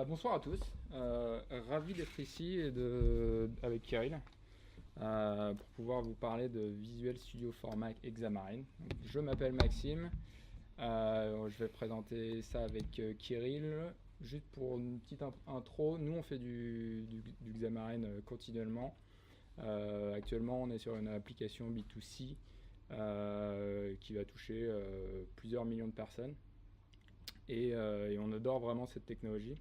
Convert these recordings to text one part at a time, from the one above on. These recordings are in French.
Bonsoir à tous, ravi d'être ici avec Kirill pour pouvoir vous parler de Visual Studio for Mac et Xamarin. Donc, je m'appelle Maxime, je vais présenter ça avec Kirill. Juste pour une petite intro, nous on fait du Xamarin continuellement. Actuellement on est sur une application B2C qui va toucher plusieurs millions de personnes. Et on adore vraiment cette technologie.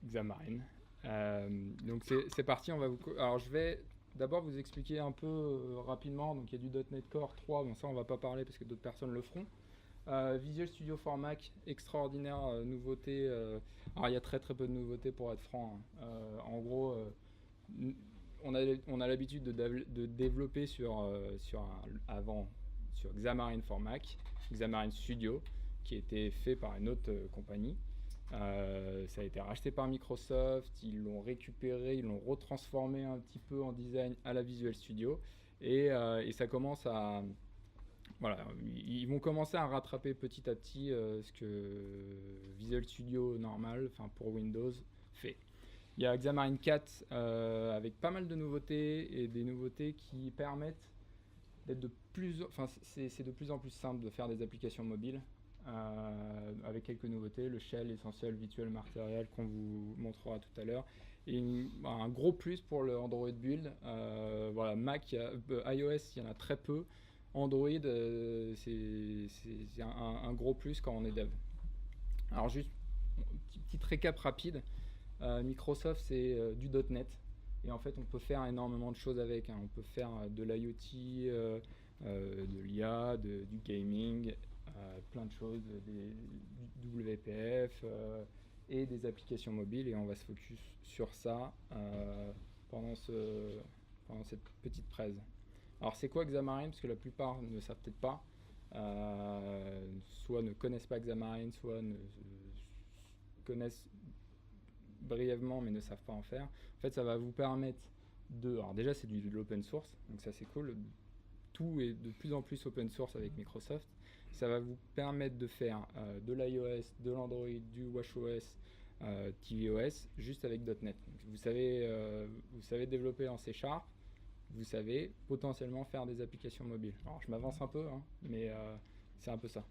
Xamarin. Donc c'est parti, alors je vais d'abord vous expliquer un peu rapidement. Donc il y a du .NET Core 3, bon ça on va pas parler parce que d'autres personnes le feront. Visual Studio for Mac, extraordinaire nouveauté. Alors il y a très peu de nouveautés pour être franc. En gros, on a l'habitude de développer avant sur Xamarin for Mac, Xamarin Studio, qui a été fait par une autre compagnie. Ça a été racheté par Microsoft, ils l'ont récupéré, ils l'ont retransformé un petit peu en design à la Visual Studio. Et ça commence à... Voilà, ils vont commencer à rattraper petit à petit ce que Visual Studio normal, enfin pour Windows, fait. Il y a Xamarin 4 avec pas mal de nouveautés et des nouveautés qui permettent d'être c'est de plus en plus simple de faire des applications mobiles avec quelques nouveautés, le shell essentiel virtual material qu'on vous montrera tout à l'heure, et un gros plus pour le Android build. Voilà, Mac, iOS, il y en a très peu. Android, c'est un gros plus quand on est dev. Alors juste, petite récap rapide. Microsoft, c'est du .NET. Et en fait, on peut faire énormément de choses avec. On peut faire de l'IoT, de l'IA, du gaming, plein de choses, du WPF et des applications mobiles. Et on va se focus sur ça pendant cette petite presse. Alors, c'est quoi Xamarin? Parce que la plupart ne savent peut-être pas. Soit ne connaissent pas Xamarin, soit connaissent brièvement mais ne savent pas en faire. En fait, ça va vous permettre alors déjà c'est de l'open source, donc ça c'est cool. Tout est de plus en plus open source avec Microsoft. Ça va vous permettre de faire de l'iOS, de l'Android, du WatchOS, tvOS juste avec .NET. Donc, vous savez développer en C#, vous savez potentiellement faire des applications mobiles. Alors je m'avance un peu, hein, mais c'est un peu ça.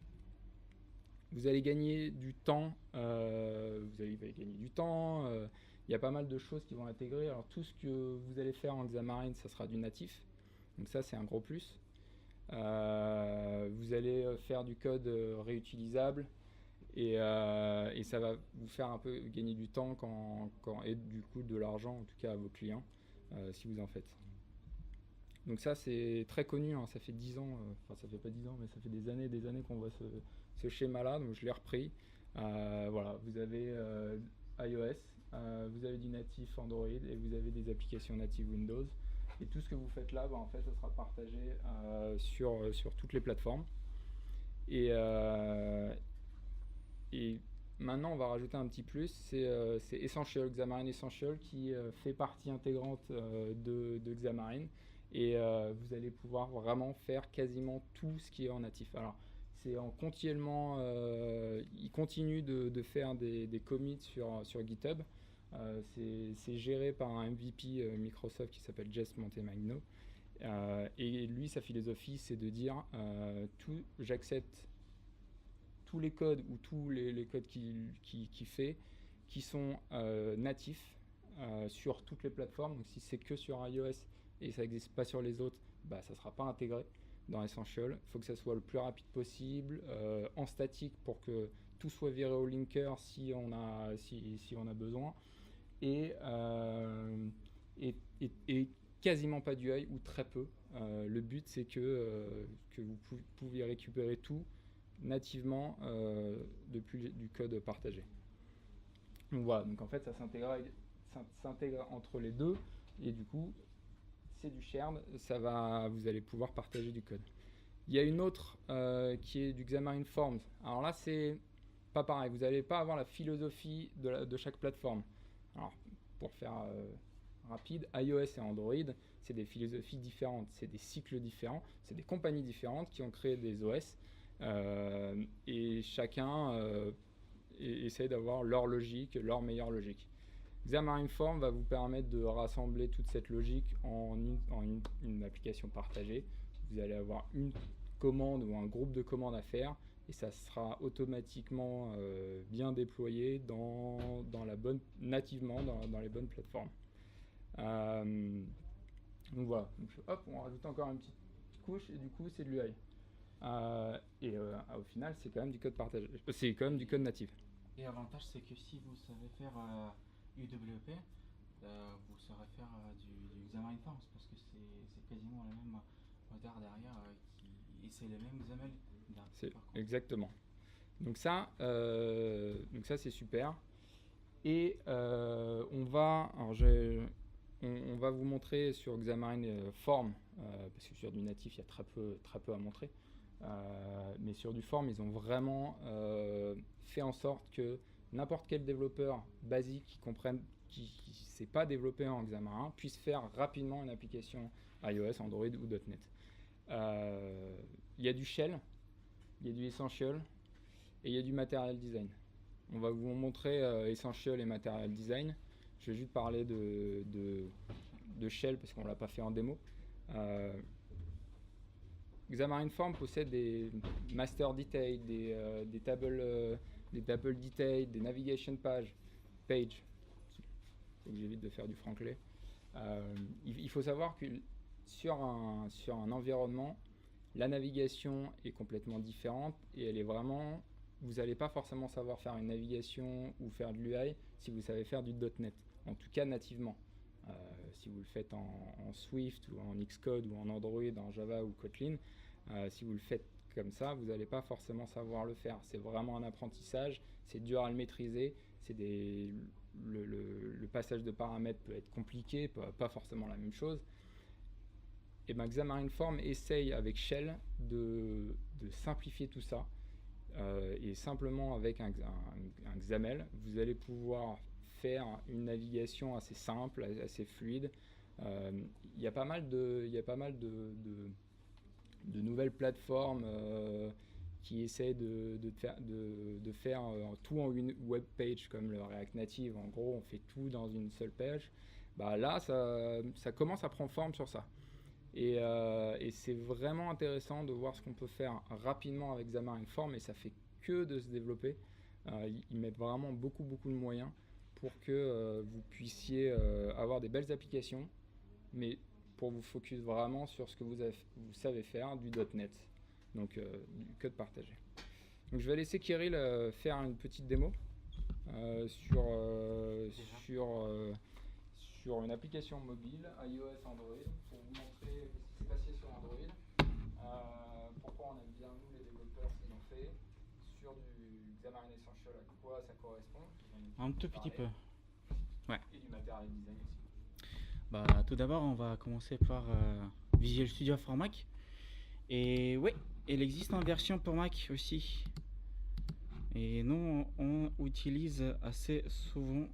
Vous allez gagner du temps, il y a pas mal de choses qui vont intégrer. Alors tout ce que vous allez faire en Xamarin, ça sera du natif, donc ça c'est un gros plus. Vous allez faire du code réutilisable et ça va vous faire un peu gagner du temps et du coup de l'argent en tout cas à vos clients si vous en faites. Donc ça c'est très connu, hein, ça fait 10 ans, enfin ça fait pas 10 ans mais ça fait des années qu'on voit ce schéma-là, donc je l'ai repris. Voilà, vous avez iOS, vous avez du natif Android et vous avez des applications natives Windows. Et tout ce que vous faites là, en fait, ça sera partagé sur toutes les plateformes. Et maintenant, on va rajouter un petit plus, c'est Essential, Xamarin Essential, qui fait partie intégrante de Xamarin. Et vous allez pouvoir vraiment faire quasiment tout ce qui est en natif. Alors, c'est continuellement, il continue de faire des commits sur GitHub. C'est géré par un MVP Microsoft qui s'appelle Jess Montemagno. Et lui, sa philosophie, c'est de dire j'accepte tous les codes ou tous les codes qu'il fait qui sont natifs sur toutes les plateformes. Donc si c'est que sur iOS et ça n'existe pas sur les autres, ça ne sera pas intégré dans Essential. Il faut que ça soit le plus rapide possible, en statique pour que tout soit viré au linker si on a besoin. Et quasiment pas d'UI ou très peu. Le but c'est que vous pouviez récupérer tout nativement depuis du code partagé. Donc voilà, donc en fait ça s'intègre entre les deux et du coup c'est du shared, vous allez pouvoir partager du code. Il y a une autre qui est du Xamarin Forms. Alors là c'est pas pareil, vous n'allez pas avoir la philosophie de chaque plateforme. Alors pour faire rapide, iOS et Android, c'est des philosophies différentes, c'est des cycles différents, c'est des compagnies différentes qui ont créé des OS et chacun essayer d'avoir leur logique, leur meilleure logique. Xamarin Form va vous permettre de rassembler toute cette logique en une application partagée. Vous allez avoir une commande ou un groupe de commandes à faire et ça sera automatiquement bien déployé nativement dans les bonnes plateformes. Donc voilà, donc, hop, on rajoute encore une petite couche et du coup c'est de l'UI. Au final, c'est quand même du code partagé. C'est quand même du code natif. Et l'avantage, c'est que si vous savez faire UWP, vous saurez faire du Xamarin Forms parce que c'est quasiment le même moteur derrière et c'est le même XAML. Exactement. Donc ça c'est super. Et on va vous montrer sur Xamarin Form, parce que sur du natif, il y a très peu à montrer. Mais sur du Form, ils ont vraiment fait en sorte que n'importe quel développeur basique qui ne sait pas développer en Xamarin puisse faire rapidement une application iOS, Android ou .NET. Il y a du Shell, il y a du Essential et il y a du Material Design. On va vous montrer Essential et Material Design. Je vais juste parler de Shell parce qu'on ne l'a pas fait en démo. Xamarin Form possède des master details, des table details, des navigation page. Faut que j'évite de faire du franglais. Il faut savoir que sur un environnement, la navigation est complètement différente et elle est vraiment. Vous n'allez pas forcément savoir faire une navigation ou faire de l'UI si vous savez faire du .NET, en tout cas nativement. Si vous le faites en Swift ou en Xcode ou en Android, en Java ou Kotlin, si vous le faites comme ça, vous n'allez pas forcément savoir le faire. C'est vraiment un apprentissage, c'est dur à le maîtriser, le passage de paramètres peut être compliqué, pas forcément la même chose. Et bien Xamarin Form essaye avec Shell de simplifier tout ça. Et simplement avec un XAML, vous allez pouvoir faire une navigation assez simple, assez fluide. Il y a pas mal de nouvelles plateformes qui essaient de faire tout en une web page comme le React Native. En gros, on fait tout dans une seule page. Là, ça commence à prendre forme sur ça. Et c'est vraiment intéressant de voir ce qu'on peut faire rapidement avec Xamarin Form, et ça fait que de se développer. Ils mettent vraiment beaucoup de moyens pour que vous puissiez avoir des belles applications, mais pour vous focus vraiment sur ce que vous savez faire, du .NET, donc du code partagé. Donc je vais laisser Kirill faire une petite démo sur une application mobile, iOS, Android, pour vous montrer ce qui s'est passé sur Android, pourquoi on aime bien nous les développeurs ce qu'ils ont fait, sur du Xamarin Essential, à quoi ça correspond. Un tout petit peu. Ouais. Et du Material Design aussi. Tout d'abord, on va commencer par Visual Studio for Mac. Et oui, il existe en version pour Mac aussi. Et nous, on utilise assez souvent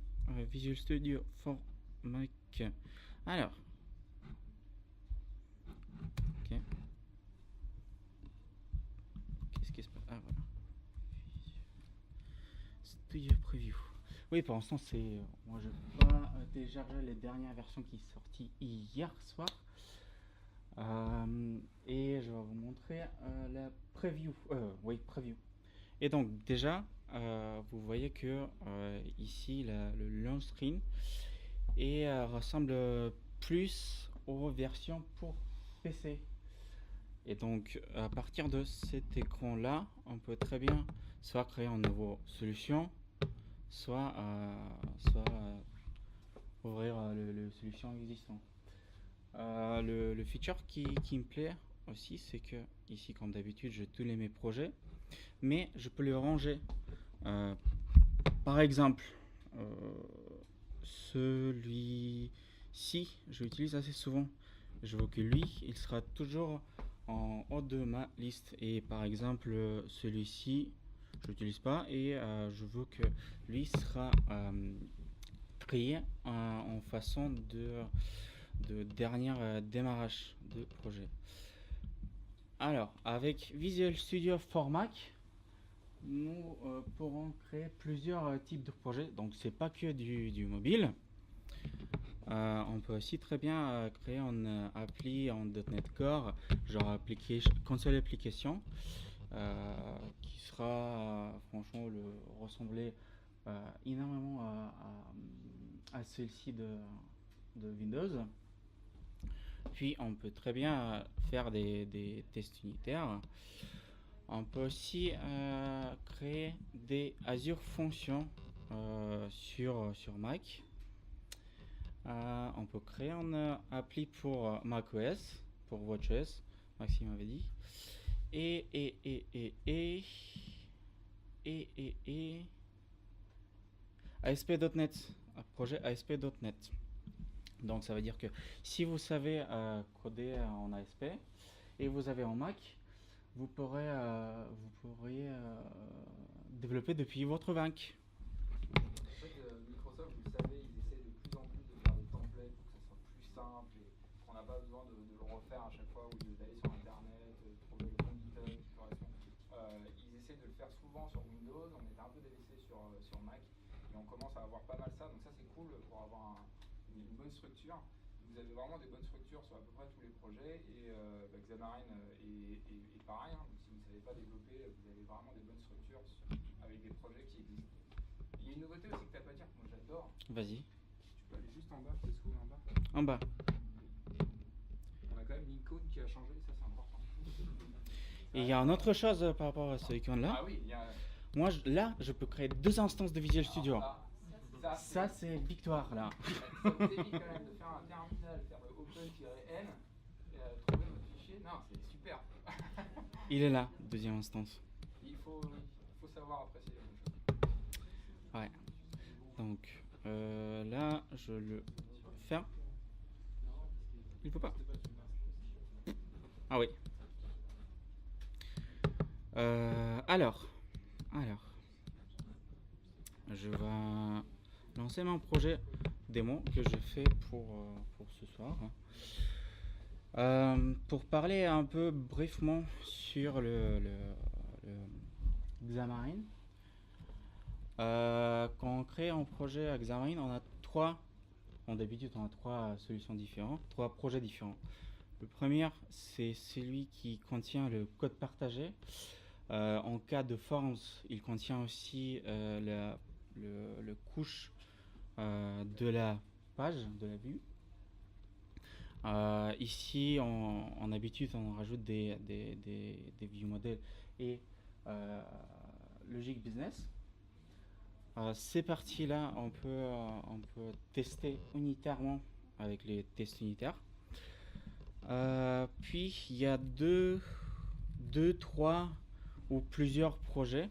Visual Studio for Mac. Alors, ok. Qu'est-ce qui se passe? Ah voilà. Studio Preview. Oui, pour l'instant, moi je vais pas télécharger les dernières versions qui sont sorties hier soir. Et je vais vous montrer la preview. Preview. Et donc déjà, vous voyez que ici le launch screen ressemble plus aux versions pour PC. Et donc à partir de cet écran là, on peut très bien soit créer une nouvelle solution, soit ouvrir le solution existant. Le feature qui me plaît aussi, c'est que ici comme d'habitude j'ai tous mes projets, mais je peux les ranger. Par exemple, celui-ci, je l'utilise assez souvent. Je veux que lui, il sera toujours en haut de ma liste. Et par exemple, celui-ci, je l'utilise pas et je veux que lui sera créé en façon de dernier démarrage de projet. Alors, avec Visual Studio for Mac, nous pourrons créer plusieurs types de projets. Donc, c'est pas que du mobile. On peut aussi très bien créer une appli en .NET Core, genre console application, qui sera franchement ressembler énormément à celle-ci de Windows. Puis on peut très bien faire des tests unitaires. On peut aussi créer des Azure Functions sur Mac. On peut créer une appli pour macOS, pour WatchOS, Maxime avait dit. Et ASP.NET, un projet ASP.NET. Donc ça veut dire que si vous savez coder en ASP et vous avez en Mac, vous pourriez développer depuis votre Mac. En fait, Microsoft, vous le savez, ils essaient de plus en plus de faire des templates pour que ça soit plus simple et qu'on n'a pas besoin de le refaire à chaque fois ou d'aller sur Internet, trouver le bon button qui correspond. Ils essaient de le faire souvent sur Windows, on était un peu délaissé sur Mac et on commence à avoir pas mal ça, donc ça c'est cool pour avoir une bonne structure. Vous avez vraiment des bonnes structures sur à peu près tous les projets et Xamarin est pareil, hein. Donc si vous ne savez pas développer, vous avez vraiment des bonnes structures avec des projets qui existent. Il y a une nouveauté aussi que tu n'as pas dit, que moi j'adore. Vas-y. Tu peux aller juste en bas, peut-être scroller en bas. En bas. On a quand même l'icône qui a changé, ça c'est important. Et il y a une autre chose par rapport à ce icône-là. Ah oui, il y a... Moi, là, je peux créer 2 instances de Visual Studio. Ça, c'est victoire, là. Ça vous évite quand même de faire un terminal, faire le open-n, trouver votre fichier. Non, c'est super. Il est là, deuxième instance. Il faut savoir apprécier les choses. Ouais. Donc, là, je le ferme. Il peut pas. Ah oui. Alors, je vais lancer mon projet démo que je fais pour ce soir. Pour parler un peu brièvement sur le Xamarin. Quand on crée un projet Xamarin, d'habitude on a 3 solutions différentes, 3 projets différents. Le premier, c'est celui qui contient le code partagé. En cas de Forms, il contient aussi le couche de la page, de la vue. Ici, en habitude, on rajoute des view models et logic business. Ces parties-là, on peut tester unitairement avec les tests unitaires. Puis, il y a deux, 3 ou plusieurs projets.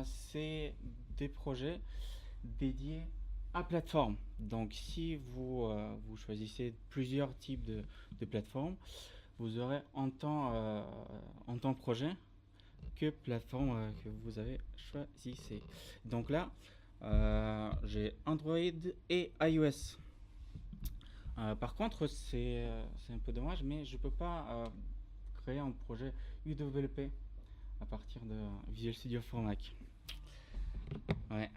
C'est des projets dédiés à plateforme. Donc si vous choisissez plusieurs types de plateformes, vous aurez en temps projet que plateforme que vous avez choisi. Donc là, j'ai Android et iOS. Par contre, c'est un peu dommage, mais je peux pas créer un projet UWP à partir de Visual Studio for Mac. Ouais,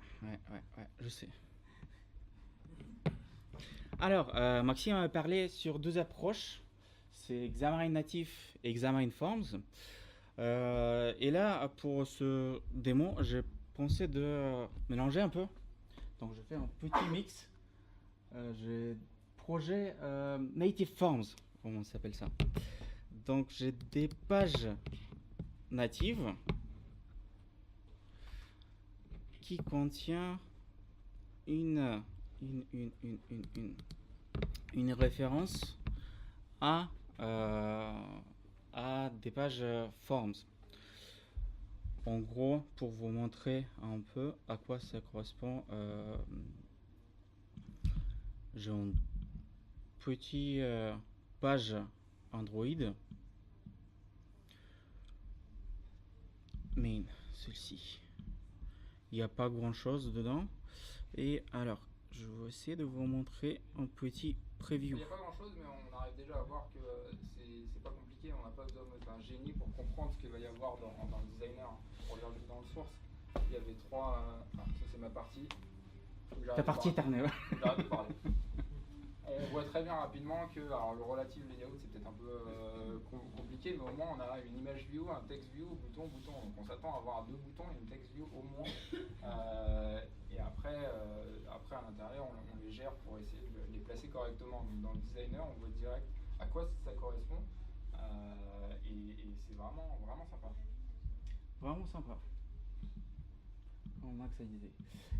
je sais. Alors, Maxime a parlé sur 2 approches, c'est Xamarin Natif et Xamarin Forms. Et là, pour ce démo, j'ai pensé de mélanger un peu. Donc, je fais un petit mix. J'ai projet Native Forms, comment on s'appelle ça. Donc, j'ai des pages natives qui contient une référence à des pages forms. En gros, pour vous montrer un peu à quoi ça correspond, j'ai une petite page Android, mais celle-ci, il n'y a pas grand chose dedans. Et alors, je vais essayer de vous montrer un petit preview. Il n'y a pas grand chose, mais on arrive déjà à voir que c'est pas compliqué compliqué, on n'a pas besoin d'être un génie pour comprendre ce qu'il va y avoir dans le designer. On regarde juste dans le source. Il y avait trois. Ça, c'est ma partie. Ta partie éternelle. J'arrête de parler. On voit très bien rapidement que alors, le relative layout c'est peut-être un peu compliqué, mais au moins on a une image view, un text view, bouton. Donc on s'attend à avoir 2 boutons et une text view au moins. Et après à l'intérieur, on les gère pour essayer de les placer correctement. Donc dans le designer, on voit direct à quoi ça correspond. Et c'est vraiment sympa. Vraiment sympa. Comme Max a disait.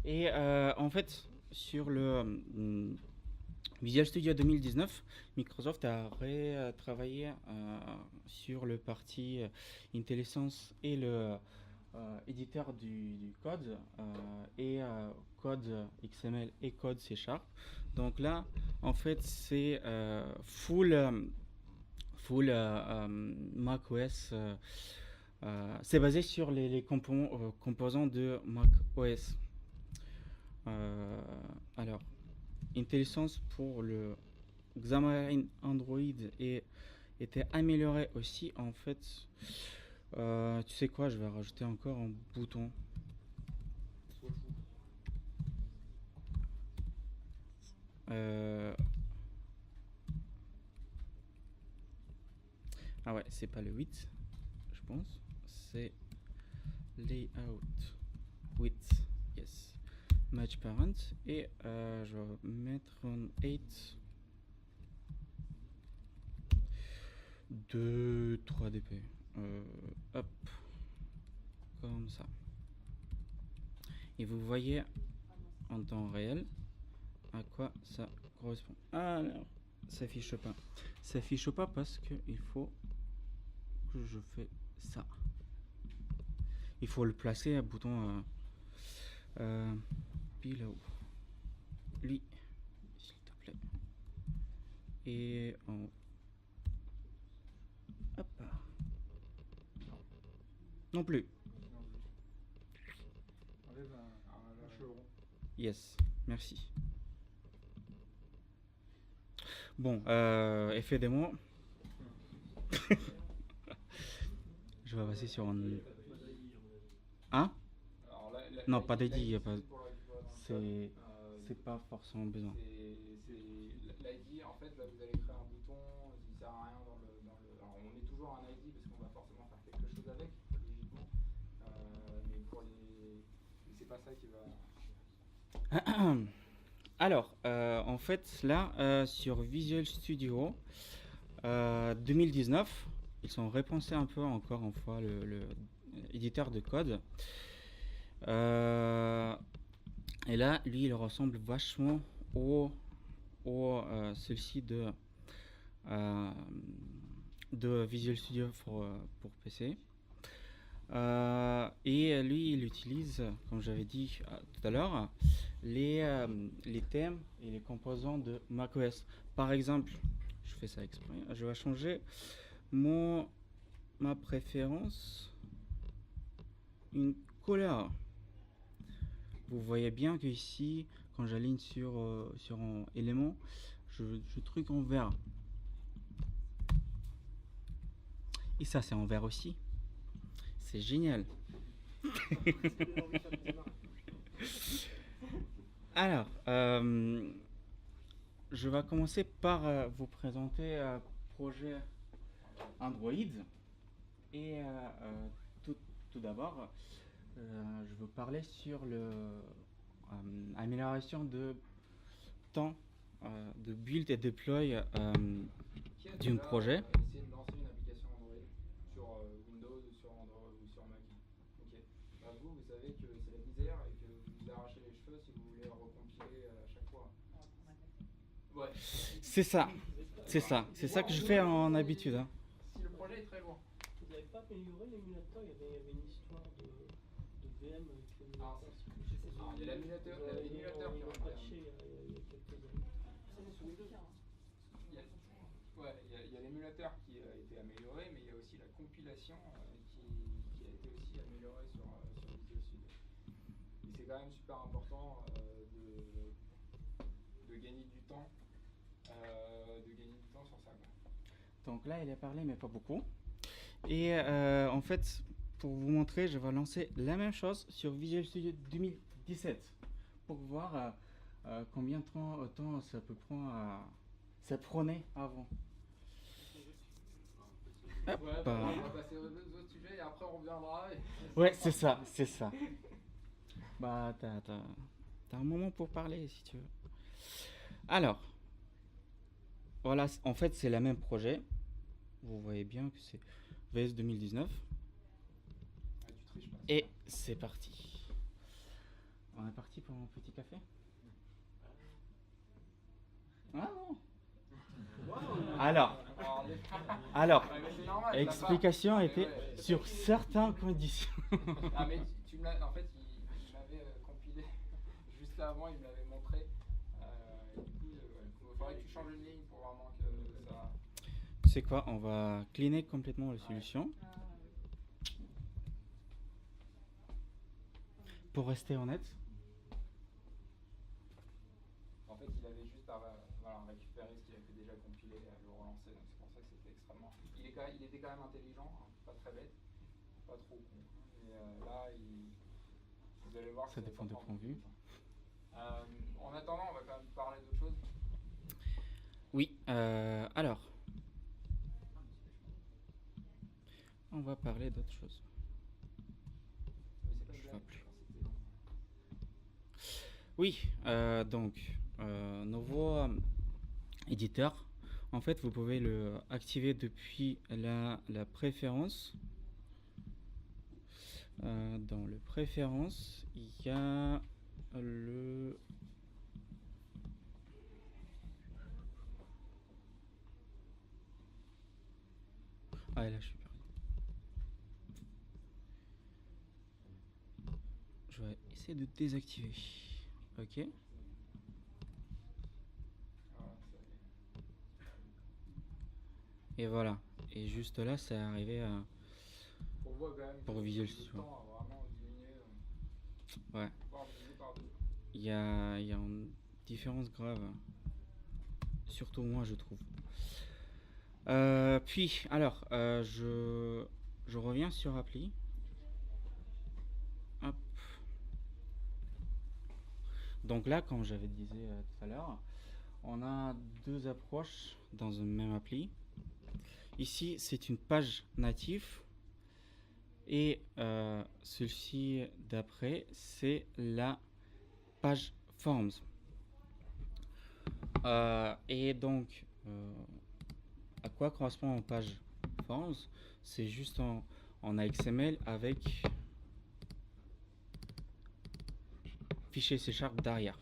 Et en fait, sur le Visual Studio 2019, Microsoft a travaillé sur le parti IntelliSense et le éditeur du code et code XML et code C#. Donc là, en fait, c'est full macOS. C'est basé sur les composants de macOS. Alors, IntelliSense pour le Xamarin Android était amélioré aussi. En fait, tu sais quoi, je vais rajouter encore un bouton. Ah ouais, c'est pas le 8, je pense. C'est Layout with, yes, Match Parent. Et je vais mettre un 8 2, 3 dp. Hop, comme ça. Et vous voyez en temps réel à quoi ça correspond. Alors, ça s'affiche pas. Ça s'affiche pas parce que il faut que je fais ça. Il faut le placer à bouton below. Lui, s'il te plaît. Et en hop. Non plus. Yes, merci. Bon, effet démo. Je vais passer sur un. Hein? Non, pas d'ID. C'est pas forcément besoin. L'ID, en fait, là vous allez créer un bouton, il sert à rien dans le. Alors on met toujours un ID parce qu'on va forcément faire quelque chose avec, logiquement. Mais pour les. C'est pas ça qui va. Alors, en fait, là, sur Visual Studio 2019, ils ont repensé un peu encore une fois le éditeur de code. Et là, lui, il ressemble vachement au celui-ci de Visual Studio pour PC. Et lui, il utilise, comme j'avais dit tout à l'heure, les thèmes et les composants de macOS. Par exemple, je fais ça exprès, je vais changer ma préférence, une couleur. Vous voyez bien que ici, quand j'aligne sur un élément, je truc en vert. Et ça, c'est en vert aussi. C'est génial. Alors, je vais commencer par vous présenter un projet Android. Et tout d'abord, je veux parler sur l'amélioration de temps de build et deploy d'un projet. Essayer de lancer une application Android sur Windows ou sur Android ou sur Mac. Ok. Bah vous savez que c'est la misère et que vous vous arrachez les cheveux si vous voulez recompiler à chaque fois. Ouais. C'est ça. C'est ça que je fais en habitude. Hein. Si le projet est très loin. Vous n'avez pas amélioré l'émulateur? Il y avait une histoire de VM avec l'émulateur. Il y a l'émulateur qui est patché il y a quelques années. Il y a l'émulateur qui a été amélioré, mais il y a aussi la compilation qui a été aussi améliorée sur Visual Studio. Et c'est quand même super important de gagner du temps sur ça. Donc là, il a parlé, mais pas beaucoup. Et en fait, pour vous montrer, je vais lancer la même chose sur Visual Studio 2017 pour voir combien de temps ça peut prendre ça prenait avant. Hop, Ouais, on va passer aux autres sujets et après on reviendra. Ouais, c'est ça, c'est ça. Bah, t'as un moment pour parler si tu veux. Alors, voilà, en fait, c'est le même projet. Vous voyez bien que c'est VS 2019. Ah, tu triches pas. Et c'est parti. On est parti pour un petit café? Ah non. Alors, Ouais, mais c'est normal, t'as explication pas- était ouais, sur certaines conditions. Ah, mais tu me l'as. En fait, il m'avait compilé juste là avant, il me l'avait montré. Et du coup, il faudrait que tu changes une ligne pour vraiment que ça. C'est quoi? On va cleaner complètement la solution. Pour rester honnête. En fait, il avait juste à voilà, récupérer ce qu'il avait déjà compilé et à le relancer. Donc c'est pour ça que c'était extrêmement. Il était quand même intelligent, hein, pas très bête, pas trop con. Mais là, vous allez voir que Ça dépend de point de vue. En attendant, on va quand même parler d'autre chose. Oui, alors. On va parler d'autre chose. Mais c'est pas Je une vois blague, plus. c'était long. Oui, donc, nouveau éditeur. En fait, vous pouvez le activer depuis la préférence. Dans le préférence, il y a le... Ah, là, je suis perdu. Je vais essayer de désactiver. Ok. Voilà, ça y est. Et voilà. Et juste là, c'est arrivé à... On voit quand même Pour que Visual le Studio. temps a vraiment diminué, Ouais. voire divisé par 2. Il y a une différence grave. Surtout moi, je trouve. Puis, alors, je reviens sur appli. Hop. Donc là, comme j'avais dit tout à l'heure, on a deux approches dans une même appli. Ici, c'est une page native. Et celle-ci d'après, c'est la page Forms. Et donc, à quoi correspond une page Forms? C'est juste en XML avec fichier C# derrière.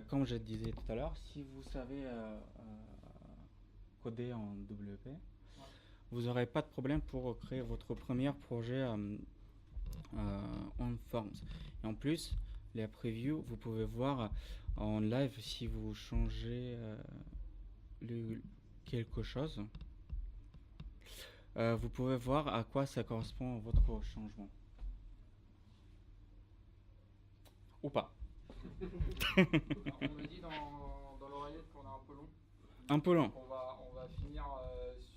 Comme je disais tout à l'heure, si vous savez coder en WP, vous n'aurez pas de problème pour créer votre premier projet en Forms. Et en plus, les previews, vous pouvez voir en live si vous changez quelque chose. Vous pouvez voir à quoi ça correspond votre changement. Ou pas. Alors, on me dit dans l'oreillette qu'on est un peu long. Un peu long. Donc on va finir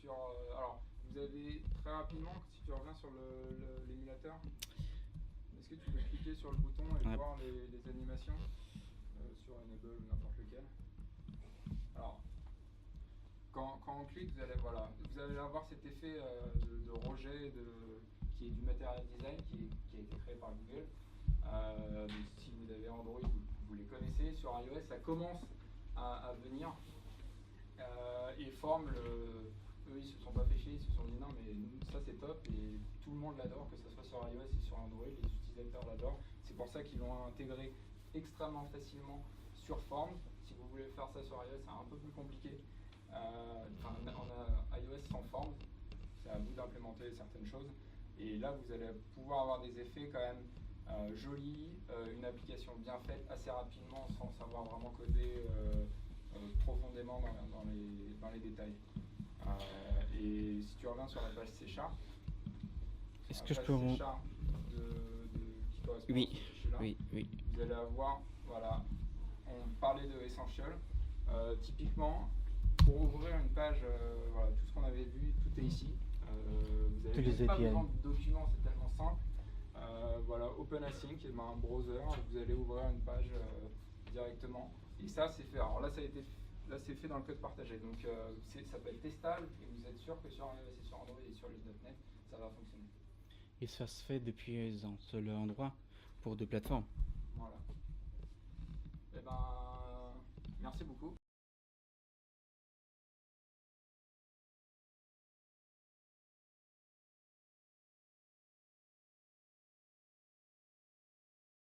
sur. Alors, vous avez très rapidement, si tu reviens sur l'émulateur, est-ce que tu peux cliquer sur le bouton et Ouais. voir les animations sur Enable ou n'importe lequel. Alors, quand on clique, vous allez avoir cet effet de rejet qui est du Material Design qui a été créé par Google. Si vous avez Android, vous les connaissez. Sur iOS, ça commence à venir et forme eux, ils se sont pas fait chier, ils se sont dit non, mais ça c'est top et tout le monde l'adore, que ce soit sur iOS et sur Android, les utilisateurs l'adorent. C'est pour ça qu'ils l'ont intégré extrêmement facilement sur Forms. Si vous voulez faire ça sur iOS, c'est un peu plus compliqué. On a iOS sans Forms, c'est à vous d'implémenter certaines choses. Et là, vous allez pouvoir avoir des effets quand même jolis, une application bien faite assez rapidement sans savoir vraiment coder profondément dans les détails. Et si tu reviens sur la page C#, Est-ce que je page peux... C# qui correspond Oui, à ce fichier-là, oui. vous allez avoir, voilà, on parlait de Essential. Typiquement, pour ouvrir une page, voilà, tout ce qu'on avait vu, tout est ici. Vous Tous avez les même pas API. besoin de documents, c'est tellement simple. Voilà, OpenAsync, et ben, un browser, vous allez ouvrir une page directement. Et ça, c'est fait. Alors là, là, c'est fait dans le code partagé. Donc, ça peut être testable et vous êtes sûr que sur iOS et sur Android et sur les.NET, ça va fonctionner. Et ça se fait depuis un seul endroit pour deux plateformes. Voilà. Et ben, merci beaucoup.